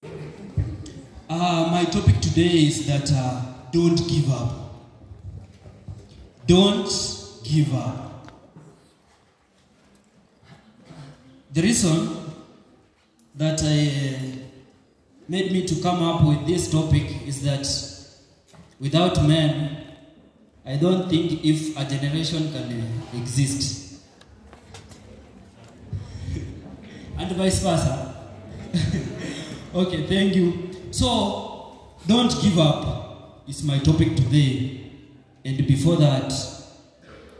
My topic today is that don't give up. Don't give up. The reason that made me to come up with this topic is that without men, I don't think if a generation can exist. And vice versa. Okay, thank you. So, don't give up is my topic today. And before that,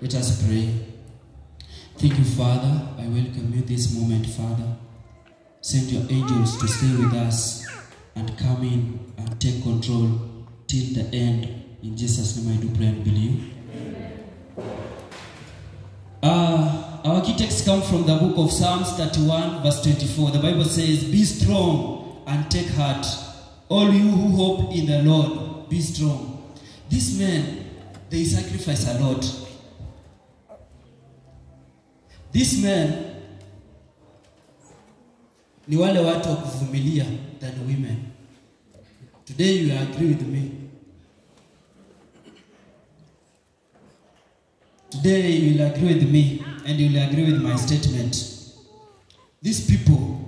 let us pray. Thank you, Father. I welcome you this moment, Father. Send your angels to stay with us and come in and take control till the end. In Jesus' name I do pray and believe. Our key text comes from the book of Psalms 31 verse 24. The Bible says, "Be strong and take heart. All you who hope in the Lord, be strong." These men, they sacrifice a lot. These men ni wale watu wa kuvumilia than women. Today you agree with me. Today you will agree with me and you will agree with my statement. These people,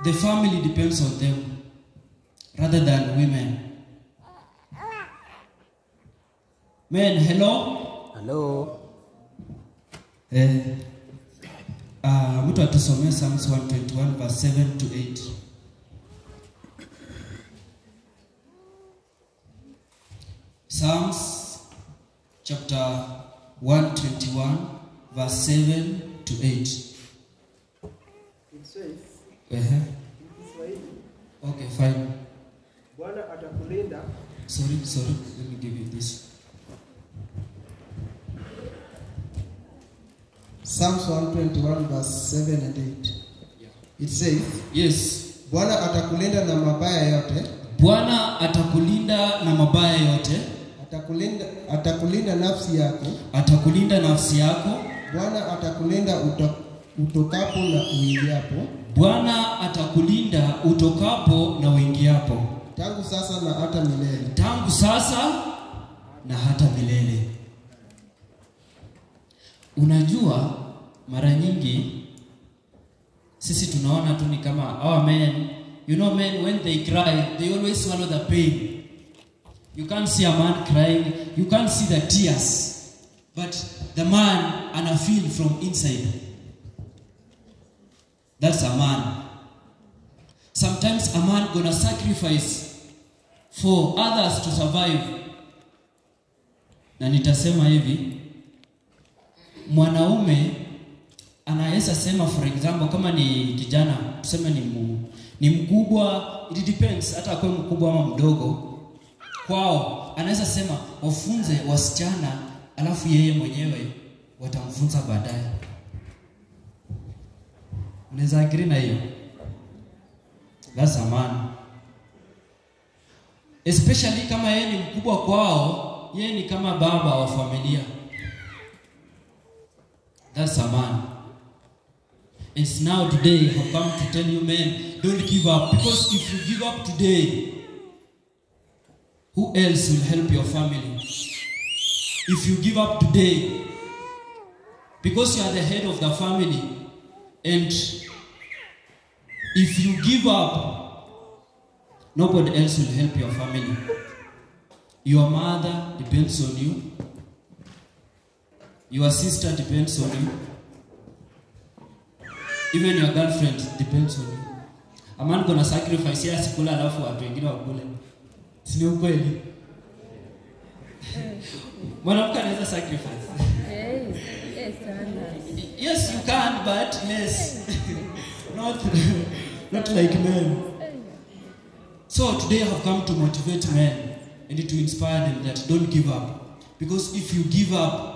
the family depends on them rather than women. Men, hello? Hello. Mtu atusomea Psalms 121 verse 7 to 8. Psalms chapter 121 verse 7 to 8. It says, Okay, fine. Bwana atakulinda. Sorry, let me give you this. Psalms 121 verse 7 and 8. Yeah. It says, Yes. Bwana atakulinda na mabaya yote. Bwana atakulinda na mabaya yote. Atakulinda nafsi yako. Atakulinda nafsi yako. Bwana atakulinda utokapo na uingiapo. Bwana atakulinda utokapo na uingiapo. Tangu sasa na hata milele. Tangu sasa na hata milele. Unajua mara nyingi sisi tunaona tu ni kama our men, you know, men when they cry they always swallow the pain. You can't see a man crying, you can't see the tears, but the man ana feel from inside. That's a man. Sometimes a man gonna sacrifice for others to survive. Na nitasema hivi, mwanaume anaweza sema, for example, kama ni kijana tuseme ni mkubwa, it depends, hata kwa mkubwa ama mdogo kwao, anaweza sema wafunze wasichana alafu yeye mwenyewe watamfunza baadaye. Unaweza agree na hiyo? That's a man. Especially kama yeye ni mkubwa kwao, yeye ni kama baba wa familia. That's a man. It's now today I have come to tell you, men, don't give up. Because if you give up today, who else will help your family? If you give up today, because you are the head of the family, and if you give up, nobody else will help your family. Your mother depends on you. Your sister depends on you. Even your girlfriend depends on you. A man gonna sacrifice ya sikula alafu watu wengine wakule. Si ni ukweli? Mwanamke anaweza sacrifice. Yes, you can, but less. not like men. So today I have come to motivate men and to inspire them that don't give up. Because if you give up,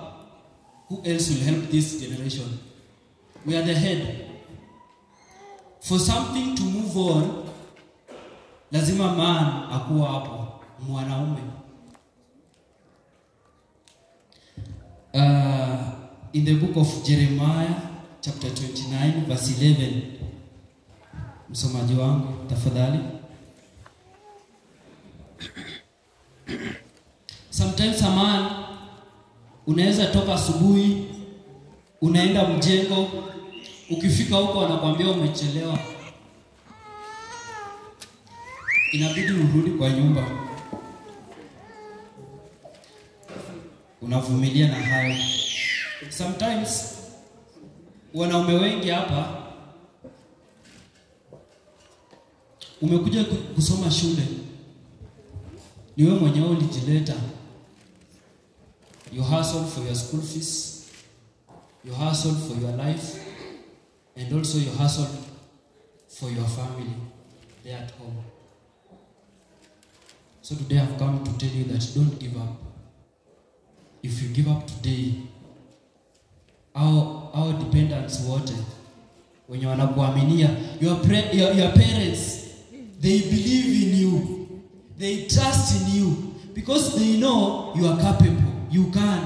who else will help this generation? We are the head. For something to move on, lazima man akuwa hapo, mwanaume. In the book of Jeremiah, chapter 29, verse 11, Msomaji wangu tafadhali. Sometimes a man unaweza toka asubuhi unaenda mjengo, ukifika huko wanakuambia umechelewa. Inabidi urudi kwa nyumba. Unavumilia na hayo. Sometimes wanaume wengi hapa umekuja kusoma shule, ni wewe mwenyewe ulijileta. You hustle for your school fees, you hustle for your life, and also you hustle for your family there at home. So today I've come to tell you that don't give up. If you give up today, our dependents wote wenye wanakuaminia, your parents, they believe in you, they trust in you because they know you are capable, you can.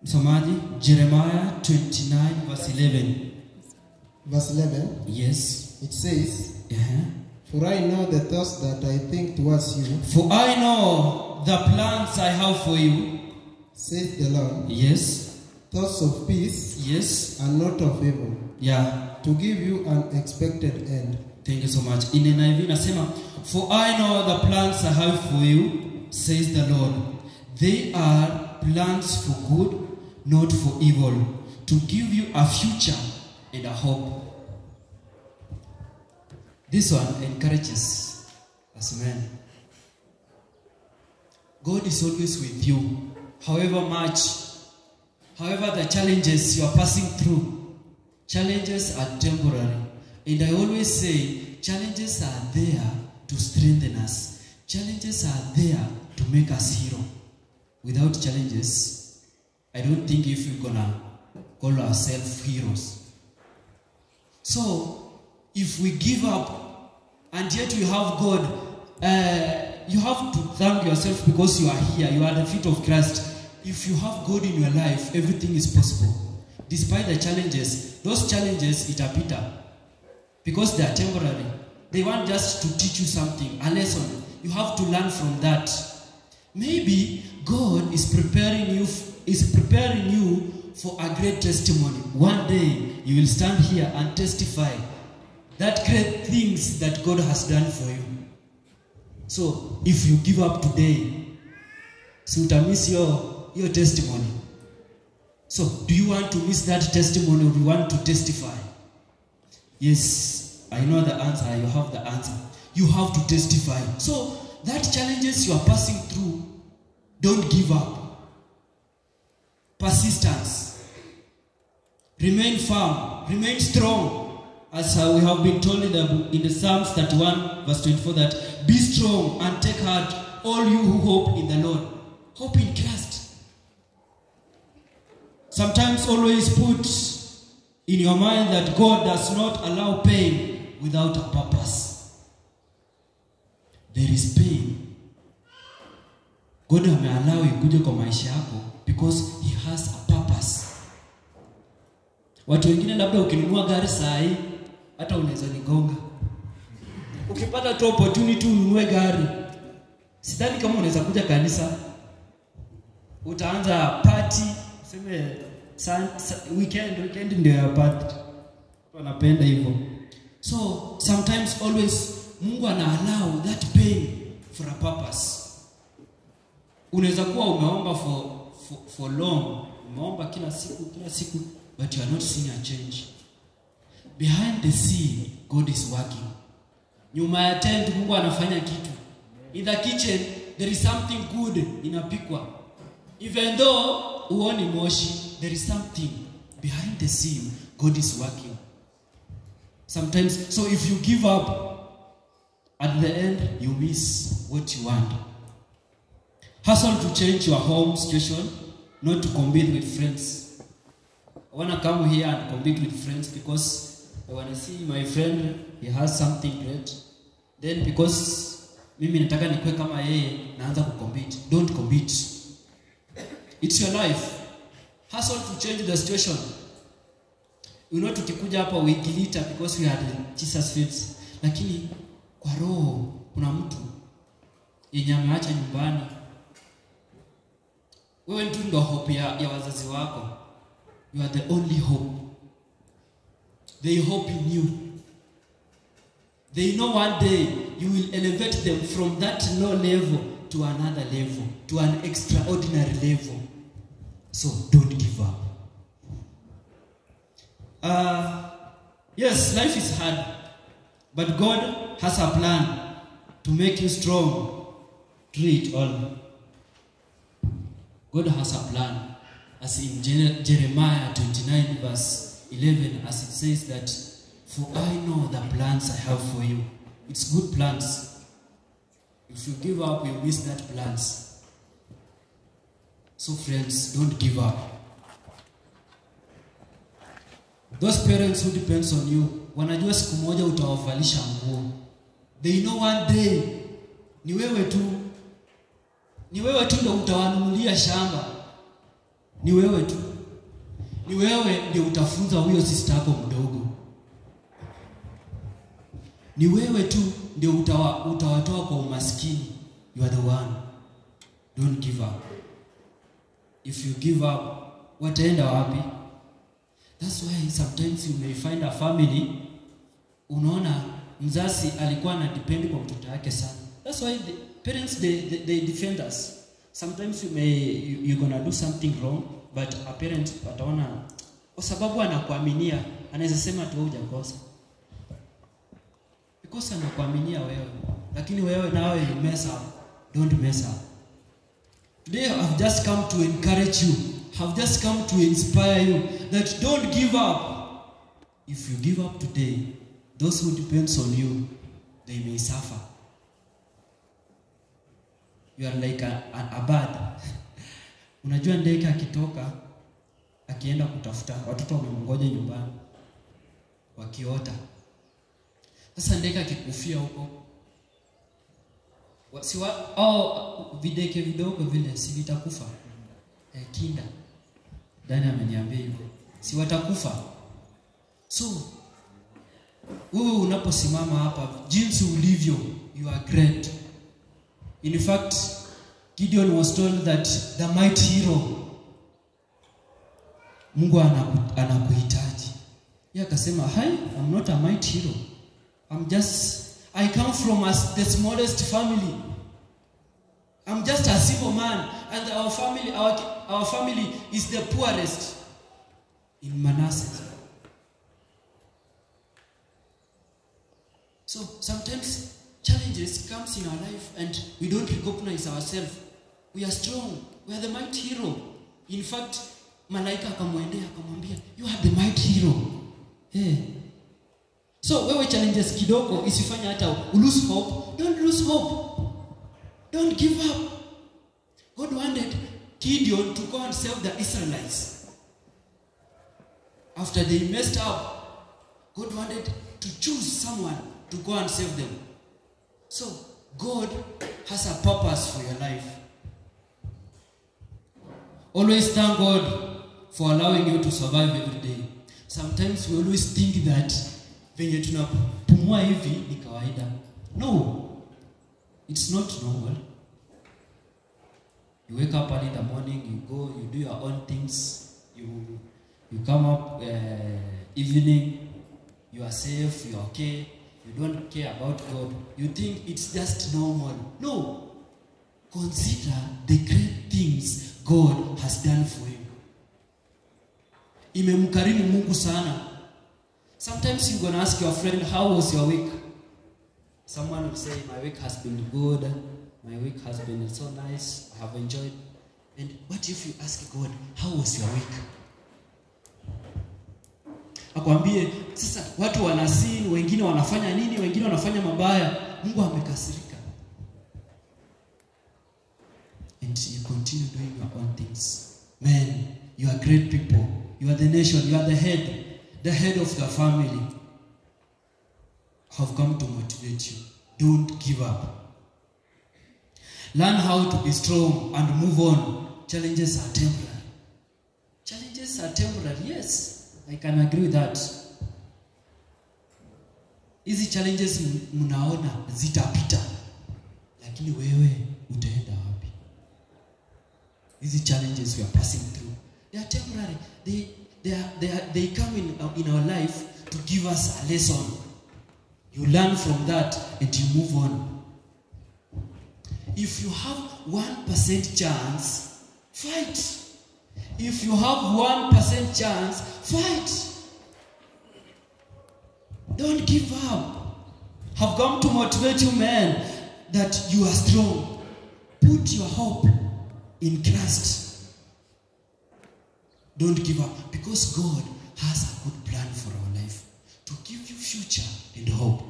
Msomaji, Jeremiah 29 verse 11. Verse 11. Yes. It says, Uh-huh. For I know the thoughts that I think towards you, For I know the plans I have for you. saith the Lord, Yes. thoughts of peace Yes. and not of evil, Yeah. to give you an expected end. Thank you so much. In NIV nasema, For I know the plans I have for you, says the Lord. They are plans for good, not for evil, to give you a future and a hope. This one encourages us men. God is always with you. However the challenges you are passing through, challenges are temporary. And I always say, challenges are there to strengthen us. Challenges are there to make us hero. Without challenges, I don't think if we're gonna call ourselves heroes. So, if we give up and yet we have God, you have to thank yourself because you are here, you are the feet of Christ. If you have God in your life, everything is possible. Despite the challenges, those challenges itapita because they are temporary. They want just to teach you something, a lesson. You have to learn from that. Maybe God is preparing you for a great testimony. One day you will stand here and testify that great things that God has done for you. So if you give up today, so you miss your testimony. So do you want to miss that testimony or do you want to testify? Yes, I know the answer. You have the answer. You have to testify. So that challenges you are passing through, don't give up. Persistence. Remain firm. Remain strong. As we have been told in the Psalms 31 verse 24 that be strong and take heart, all you who hope in the Lord. Hope in Christ. Sometimes always put in your mind that God does not allow pain without a purpose. There is pain. God ameallow ikuje kwa maisha yako because he has a purpose. Watu wengine labda ukinunua gari saa hii hata unaweza nigonga. Ukipata tu opportunity ununue gari, sidhani kama unaweza kuja kanisa. Utaanza party, useme weekend ndio ya party. Wanapenda hivyo. So sometimes always Mungu ana allow that pain for a purpose. Unaweza kuwa umeomba for long, umeomba kila siku, but you are not seeing a change. Behind the scene, God is working. Nyuma ya tent Mungu anafanya kitu. In the kitchen, there is something good inapikwa. Even though uoni moshi, there is something behind the scene. God is working. Sometimes, so if you give up, at the end, you miss what you want. Hustle to change your home situation, not to compete with friends. I want to come here and compete with friends because I want to see my friend, he has something great. Then because mimi nataka nikue kama yeye, naanza kucompete. Don't compete. It's your life. Hustle to change the situation. tukikuja hapa we glitter because we had Jesus face, lakini kwa roho kuna mtu yenye ameacha nyumbani. Wewe ndio hope ya wazazi wako. You are the only hope. They hope in you. They know one day you will elevate them from that low level to another level, to an extraordinary level. So don't give up. Yes, life is hard, but God has a plan to make you strong through it all. God has a plan, as in Jeremiah 29 verse 11, as it says that, "For I know the plans I have for you." It's good plans. If you give up, you miss that plans. So friends, don't give up. Those parents who depends on you, wanajua siku moja utawavalisha nguo. They know one day ni wewe tu ndio utawanunulia shamba. Ni wewe tu. Ni wewe ndio utafunza huyo sister yako mdogo. Ni wewe tu ndio utawatoa kwa umaskini. You are the one. Don't give up. If you give up, wataenda wapi? That's why sometimes you may find a family, unaona mzazi alikuwa na depend kwa mtoto wake sana. That's why the parents they defend us. Sometimes you're gonna do something wrong, but a parent ataona kwa sababu anakuaminia, anaweza sema tu hujakosa. Because anakuaminia wewe, lakini wewe nawe you mess up. Don't mess up. Today I've just come to encourage you. I've just come to inspire you that don't give up. If you give up today, those who depends on you, they may suffer. You are like a bird. Unajua ndege akitoka akienda kutafuta, watoto wamemngoja nyumbani wakiota. Sasa ndege akikufia huko, videke vidogo vile si vitakufa. Kinda Dani ameniambia hivyo, si watakufa. So wewe unaposimama hapa jinsi ulivyo, you are great. In fact, Gideon was told that the mighty hero, Mungu anakuhitaji. Yeye akasema, "Hi, I'm not a mighty hero. I come from the smallest family. I'm just a simple man, and our family is the poorest in Manasseh." So sometimes challenges comes in our life and we don't recognize ourselves. We are strong. We are the mighty hero. In fact, malaika akamwendea akamwambia, "You are the mighty hero." Hey. So wewe challenges kidogo isifanye hata lose hope. Don't lose hope. Don't give up. God wanted Gideon to go and save the Israelites. After they messed up, God wanted to choose someone to go and save them. So God has a purpose for your life. Always thank God for allowing you to survive every day. Sometimes we always think that venye tunapumua hivi ni kawaida. No, it's not normal. You wake up early in the morning, you go, you do your own things, you come up evening, you are safe, you are okay, you don't care about God. You think it's just normal. No. Consider the great things God has done for you. Imemkarimu Mungu sana. Sometimes you're going to ask your friend, "How was your week?" Someone will say, "My week has been good. My week has been so nice. I have enjoyed." And what if you ask God, "How was your week?" Akwambie, sasa watu wanasini, wengine wanafanya nini, wengine wanafanya mabaya. Mungu amekasirika. And you continue doing your own things. Man, you are great people. You are the nation. You are the head of the family. I have come to motivate you. Don't give up. Learn how to be strong and move on. Challenges are temporary. Challenges are temporary, yes. I can agree with that. Hizi challenges mnaona zitapita, lakini wewe utaenda wapi? Hizi challenges we are passing through, they are temporary. They come in our life to give us a lesson. You learn from that and you move on. If you have 1% chance, fight. If you have 1% chance, fight. Don't give up. Have come to motivate you, man, that you are strong. Put your hope in Christ. Don't give up, because God has a good plan for our life, to give you future and hope.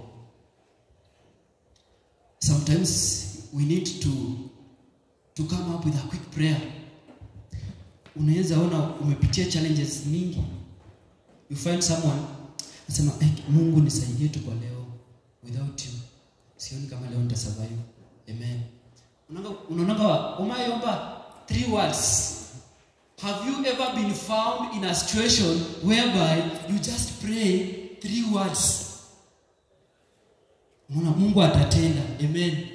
Sometimes we need to come up with a quick prayer. Unaweza ona umepitia challenges mingi. You find someone anasema, Mungu nisaidie tu kwa leo. Without you, sioni kama leo nitasurvive. Amen. Unaona umayomba 3 words. Have you ever been found in a situation whereby you just pray 3 words? Mungu atatenda. Amen.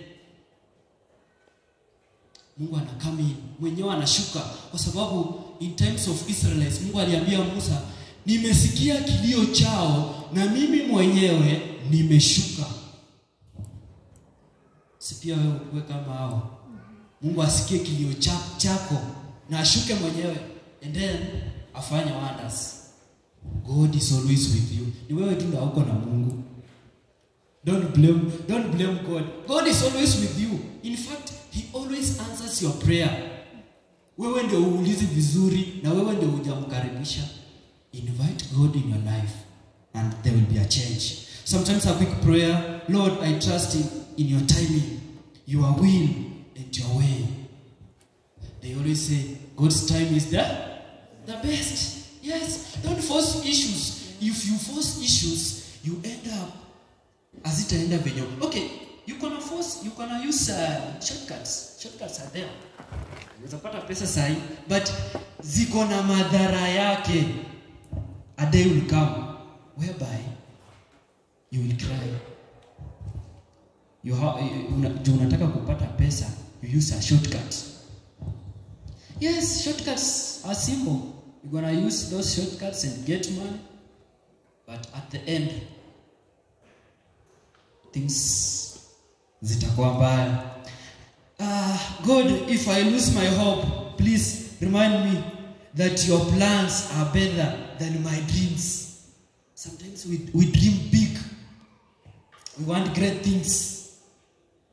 Mungu anakama in, mwenyewe anashuka, kwa sababu in times of Israelites Mungu aliambia Musa, nimesikia kilio chao na mimi mwenyewe nimeshuka. Si pia wewe uwe kama hao? Mungu asikie kilio chako na ashuke mwenyewe, and then afanye wonders. God is always with you. Ni wewe tu ndio uko na Mungu. Don't blame God. God is always with you. In fact, He always answers your prayer. Wewe ndio uulize vizuri na wewe ndio hujamkaribisha. Invite God in your life and there will be a change. Sometimes a quick prayer, Lord, I trust in your timing, your will and your way. They always say, God's time is the best. Yes, don't force issues. If you force issues, you end up as it end up in your... Okay, you can use shortcuts. Shortcuts are there. Unapata pesa sahi, but ziko na madhara yake. A day will come whereby you will cry. Unataka kupata pesa, you use a shortcut. Yes, shortcuts are simple. You're gonna use those shortcuts and get money, but at the end, things zitakuwa mbaya. God, if I lose my hope, please remind me that your plans are better than my dreams. Sometimes we dream big. We want great things,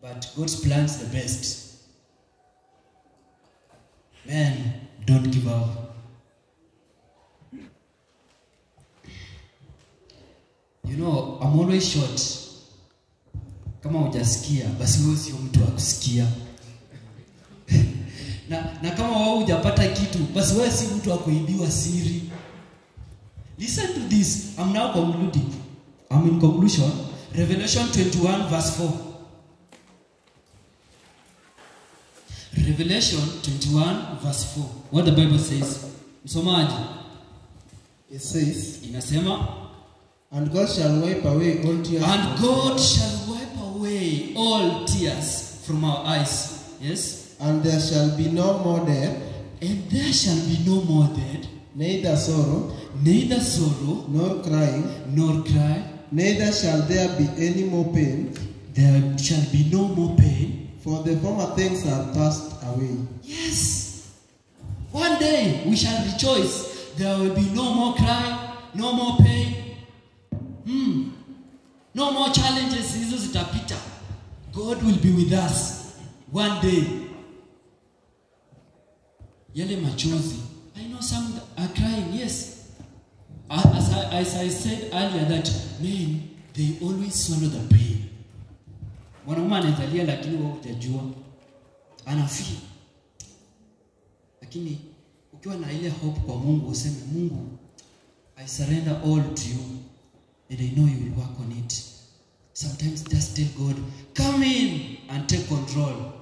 but God's plans are the best. Man, don't give up. You know, I'm always short. Kama hujasikia, basi wewe sio mtu wa kusikia. na kama wewe hujapata kitu, basi wewe si mtu wa kuibiwa siri. Listen to this. I'm now concluding. I'm in conclusion. Revelation 21 verse 4. Revelation 21 verse 4. What the Bible says. Msomaji. It says, inasema, and God shall wipe away all tears. And God shall wipe away all tears from our eyes. Yes. And there shall be no more death. And there shall be no more death. Neither sorrow. Nor crying. Neither shall there be any more pain. There shall be no more pain. For the former things are passed away. Yes. One day we shall rejoice. There will be no more crying, no more pain. No more challenges. Hizo zitapita. God will be with us one day. Yale machozi. I know some are crying, yes. As I said earlier, that men, they always swallow the pain. Mwanaume anazalia lakini wewe hujajua. Anafeel. Lakini ukiwa na ile hope kwa Mungu, useme, Mungu, I surrender all to you and I know you will work on it. Sometimes just tell God, come in and take control.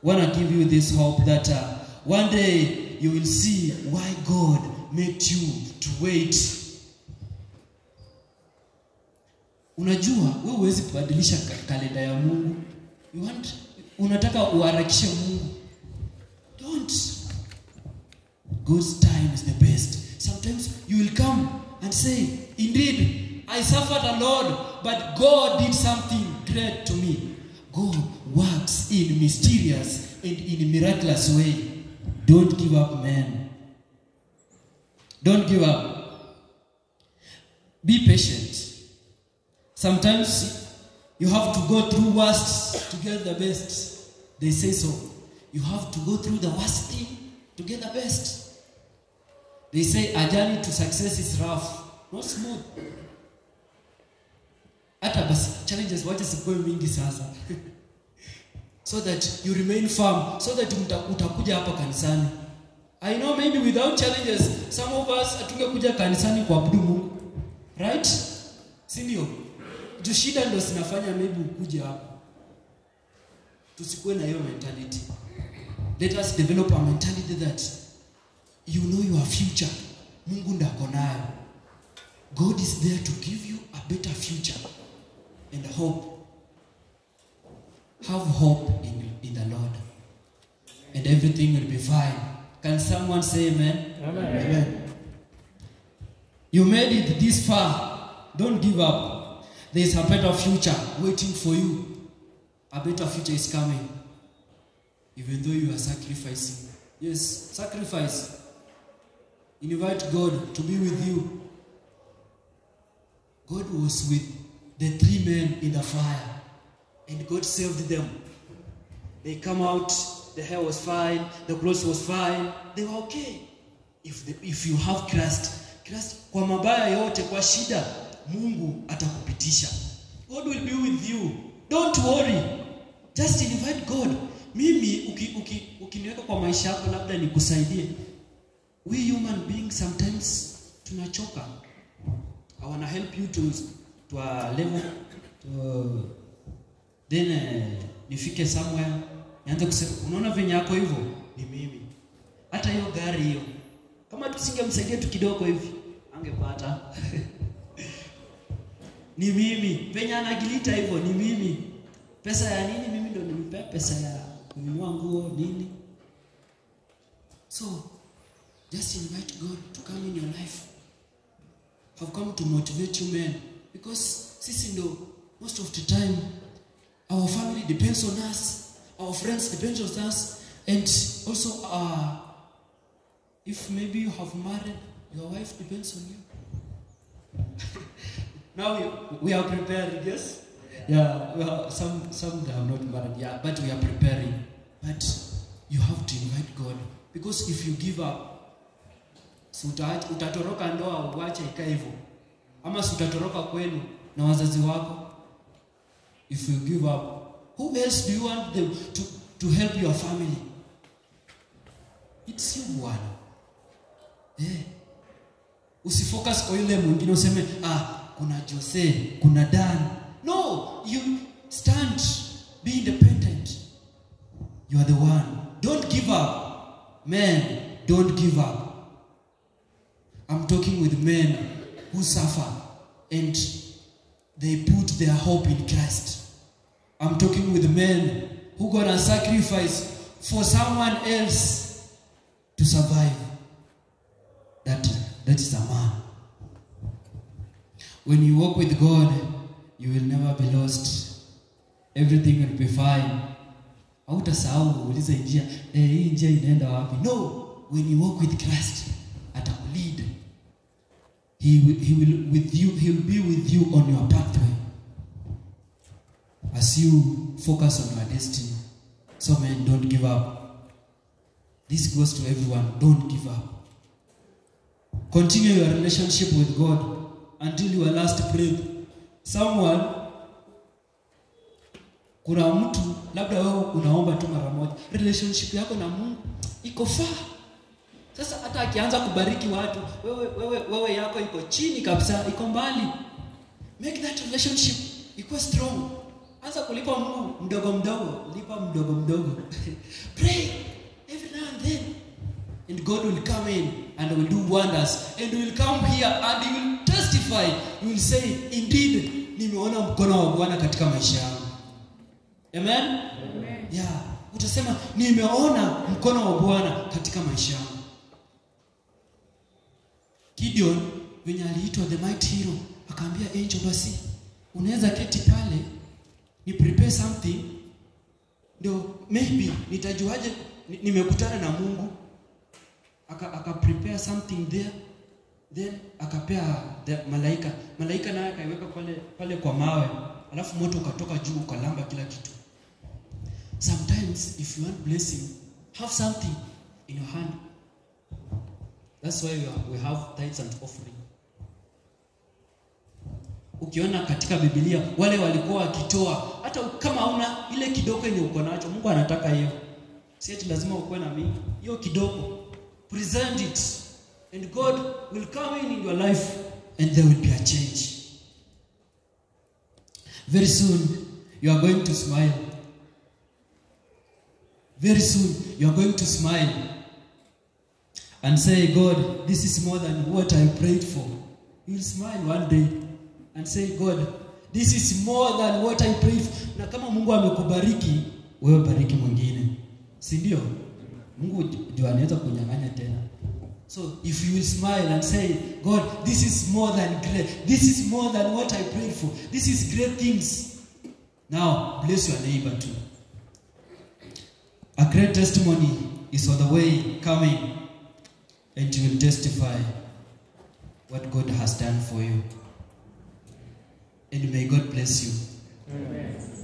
I want to give you this hope that one day you will see why God made you to wait. Unajua wewe huwezi kubadilisha kalenda ya Mungu. Unataka uharakishe Mungu. Don't. God's time is the best. Sometimes you will come and say, indeed, I suffered a lot, but God did something great to me. God works in mysterious and in miraculous way. Don't give up, man. Don't give up. Be patient. Sometimes you have to go through worst to get the best. They say so. You have to go through the worst thing to get the best. They say a journey to success is rough, not smooth. Hata basi challenges wacha sikuwe mingi sasa. So that you remain firm, so that utakuja hapa kanisani. I know maybe without challenges some of us hatungekuja kanisani kuabudu Mungu. Right? Si ndio? Shida ndio sinafanya maybe ukuje hapa. Tusikuwe na hiyo mentality. Let us develop a mentality that you know your future. Mungu ndako nayo. God is there to give you a better future and hope. Have hope in the Lord, and everything will be fine. Can someone say amen? Amen. Amen. You made it this far. Don't give up. There is a better future waiting for you. A better future is coming. Even though you are sacrificing. Yes, sacrifice. Invite God to be with you. God was with the 3 men in the fire. And God saved them. They come out, the hair was fine, the clothes was fine. They were okay. If you have Christ, kwa mabaya yote, kwa shida, Mungu atakupitisha. God will be with you. Don't worry. Just invite God. Mimi ukiniweka kwa maisha yako labda nikusaidie. We human beings sometimes tunachoka. I want to help you to a level then nifike somewhere nianze kusema unaona venye yako hivyo ni mimi. Hata hiyo gari hiyo kama tusingemsaidia tu kidogo hivi angepata. Ni mimi. Venye anagilita hivyo ni mimi. Pesa ya nini? Mimi ndo nimepea pesa ya kununua nguo nini. So just invite God to come in your life. Have come to motivate you, men, because sisi ndo most of the time our family depends on us, our friends depend on us, and also if maybe you have married, your wife depends on you. Now we are preparing, yes? Yeah, well, some that are not married, yeah, but we are preparing. But you have to invite God, because if you give up, utatoroka ndoa uache ikae hivyo, ama utatoroka kwenu na wazazi wako. If you give up, who else do you want them to help your family? It's you, bwana. Usifocus kwa yule mwingine useme kuna Jose, kuna Dan. No, you stand, be independent. You are the one. Don't give up. Men, don't give up. I'm talking with men who suffer and they put their hope in Christ. I'm talking with men who gonna sacrifice for someone else to survive. That is a man. When you walk with God, you will never be lost. Everything will be fine. Hautasahau uliza njia, hii njia inaenda wapi? No, when you walk with Christ, atakulead. He will with you. He will be with you on your pathway as you focus on your destiny. So, men, don't give up. This goes to everyone. Don't give up. Continue your relationship with God until your last breath. Someone, kuna mtu labda wewe unaomba tu mara moja, relationship yako na Mungu iko far. Sasa hata akianza kubariki watu, wewe yako iko chini kabisa, iko mbali. Make that relationship iko strong. Anza kulipa Mungu mdogo mdogo, lipa mdogo mdogo. Pray every now and then, and God will come in and will do wonders. And you will come here and you will testify. You will say, indeed, nimeona mkono wa Bwana katika maisha yangu. Amen? Amen. Yeah. Utasema, nimeona mkono wa Bwana katika maisha yangu. Gideon, when aliitwa the mighty hero, akaambia angel, basi unaweza keti pale ni prepare something, ndio maybe nitajuaje nimekutana na Mungu. Aka prepare something there, then akapea malaika naye akaiweka pale kwa mawe, alafu moto ukatoka juu ukalamba kila kitu. Sometimes if you want blessing, have something in your hand. That's why we have tithes and offering. Ukiona katika Biblia wale walikuwa wakitoa, hata kama una ile kidogo yenye uko nacho, Mungu anataka hiyo. Si eti lazima ukoe na mingi. Hiyo kidogo, present it, and God will come in your life and there will be a change. Very soon you are going to smile. Very soon you are going to smile and say, God, this is more than what I prayed for. You will smile one day and say, God, this is more than what I prayed for. Na kama Mungu amekubariki, wewe bariki mwingine. Si ndio? Mungu ndio anaweza kunyang'anya tena. So if you will smile and say, God, this is more than great. This is more than what I prayed for. This is great things. Now, bless your neighbor too. A great testimony is on the way coming, and you will testify what God has done for you. And may God bless you. Amen.